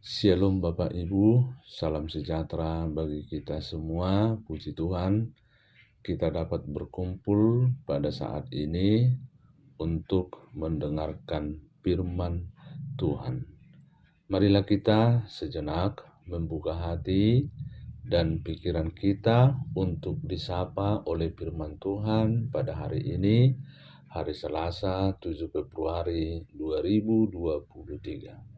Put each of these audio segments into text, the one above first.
Shalom Bapak Ibu, salam sejahtera bagi kita semua. Puji Tuhan, kita dapat berkumpul pada saat ini untuk mendengarkan firman Tuhan. Marilah kita sejenak membuka hati dan pikiran kita untuk disapa oleh firman Tuhan pada hari ini, hari Selasa 7 Februari 2023.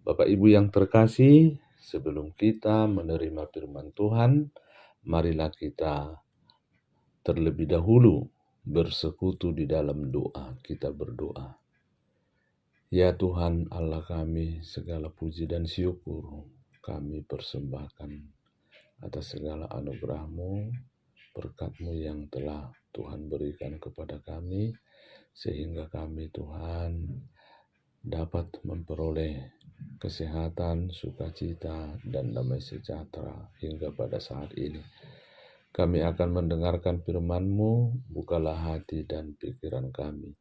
Bapak Ibu yang terkasih, sebelum kita menerima firman Tuhan, marilah kita terlebih dahulu bersekutu di dalam doa. Kita berdoa. Ya Tuhan Allah kami, segala puji dan syukur kami persembahkan atas segala anugerah-Mu, berkat-Mu yang telah Tuhan berikan kepada kami, sehingga kami Tuhan dapat memperoleh kesehatan, sukacita, dan damai sejahtera hingga pada saat ini. Kami akan mendengarkan firman-Mu, bukalah hati dan pikiran kami.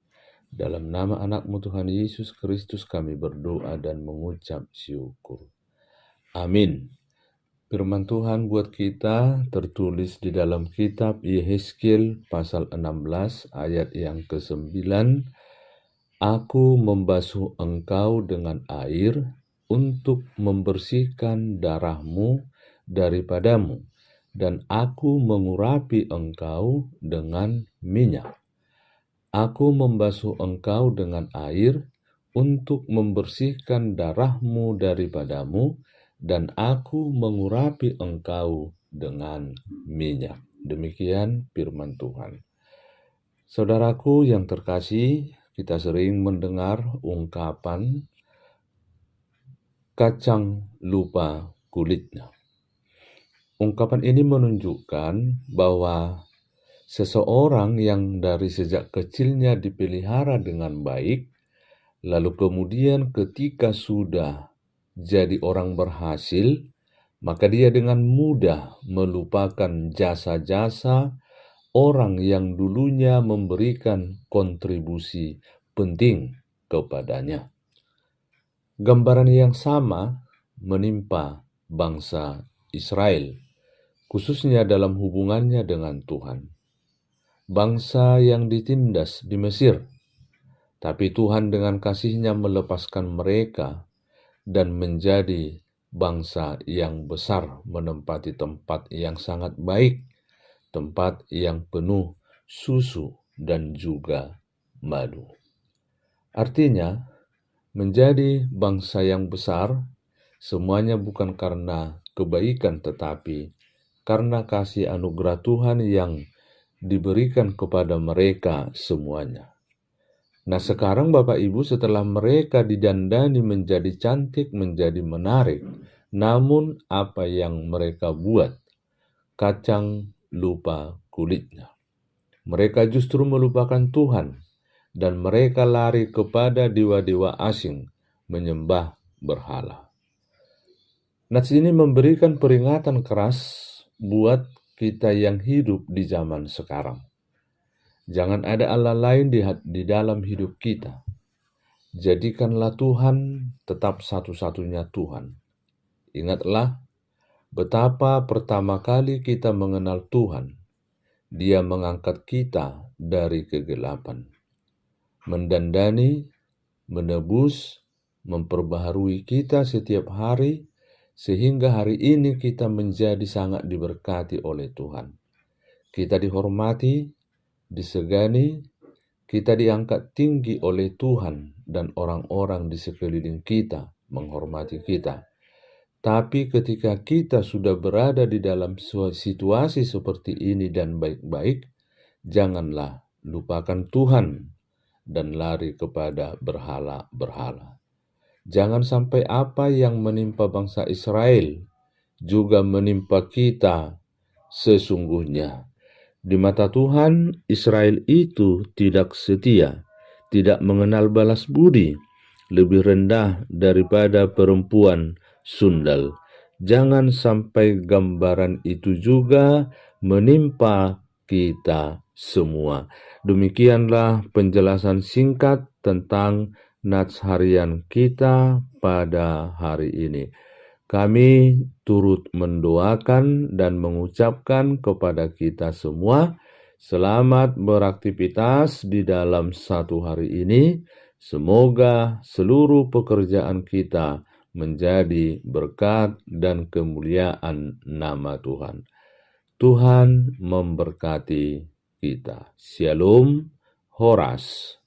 Dalam nama anak-Mu Tuhan Yesus Kristus kami berdoa dan mengucap syukur. Amin. Firman Tuhan buat kita tertulis di dalam kitab Yehezkiel pasal 16 ayat yang ke-9. Aku membasuh engkau dengan air untuk membersihkan darahmu daripadamu, dan aku mengurapi engkau dengan minyak. Aku membasuh engkau dengan air untuk membersihkan darahmu daripadamu, dan aku mengurapi engkau dengan minyak. Demikian firman Tuhan. Saudaraku yang terkasih, kita sering mendengar ungkapan kacang lupa kulitnya. Ungkapan ini menunjukkan bahwa seseorang yang dari sejak kecilnya dipelihara dengan baik, lalu kemudian ketika sudah jadi orang berhasil, maka dia dengan mudah melupakan jasa-jasa orang yang dulunya memberikan kontribusi penting kepadanya. Gambaran yang sama menimpa bangsa Israel, khususnya dalam hubungannya dengan Tuhan. Bangsa yang ditindas di Mesir, tapi Tuhan dengan kasih-Nya melepaskan mereka dan menjadi bangsa yang besar, menempati tempat yang sangat baik, tempat yang penuh susu dan juga madu. Artinya, menjadi bangsa yang besar, semuanya bukan karena kebaikan, tetapi karena kasih anugerah Tuhan yang diberikan kepada mereka semuanya. Nah sekarang Bapak Ibu, setelah mereka didandani menjadi cantik, menjadi menarik, namun apa yang mereka buat? Kacang lupa kulitnya. Mereka justru melupakan Tuhan, dan mereka lari kepada dewa-dewa asing, menyembah berhala. Nats ini memberikan peringatan keras buat kita yang hidup di zaman sekarang. Jangan ada Allah lain di dalam hidup kita. Jadikanlah Tuhan tetap satu-satunya Tuhan. Ingatlah betapa pertama kali kita mengenal Tuhan, Dia mengangkat kita dari kegelapan, mendandani, menebus, memperbaharui kita setiap hari, sehingga hari ini kita menjadi sangat diberkati oleh Tuhan. Kita dihormati, disegani, kita diangkat tinggi oleh Tuhan, dan orang-orang di sekeliling kita menghormati kita. Tapi ketika kita sudah berada di dalam situasi seperti ini dan baik-baik, janganlah lupakan Tuhan dan lari kepada berhala-berhala. Jangan sampai apa yang menimpa bangsa Israel juga menimpa kita sesungguhnya. Di mata Tuhan, Israel itu tidak setia, tidak mengenal balas budi, lebih rendah daripada perempuan sundal. Jangan sampai gambaran itu juga menimpa kita semua. Demikianlah penjelasan singkat tentang nats harian kita pada hari ini. Kami turut mendoakan dan mengucapkan kepada kita semua, selamat beraktivitas di dalam satu hari ini. Semoga seluruh pekerjaan kita menjadi berkat dan kemuliaan nama Tuhan. Tuhan memberkati kita. Shalom, Horas.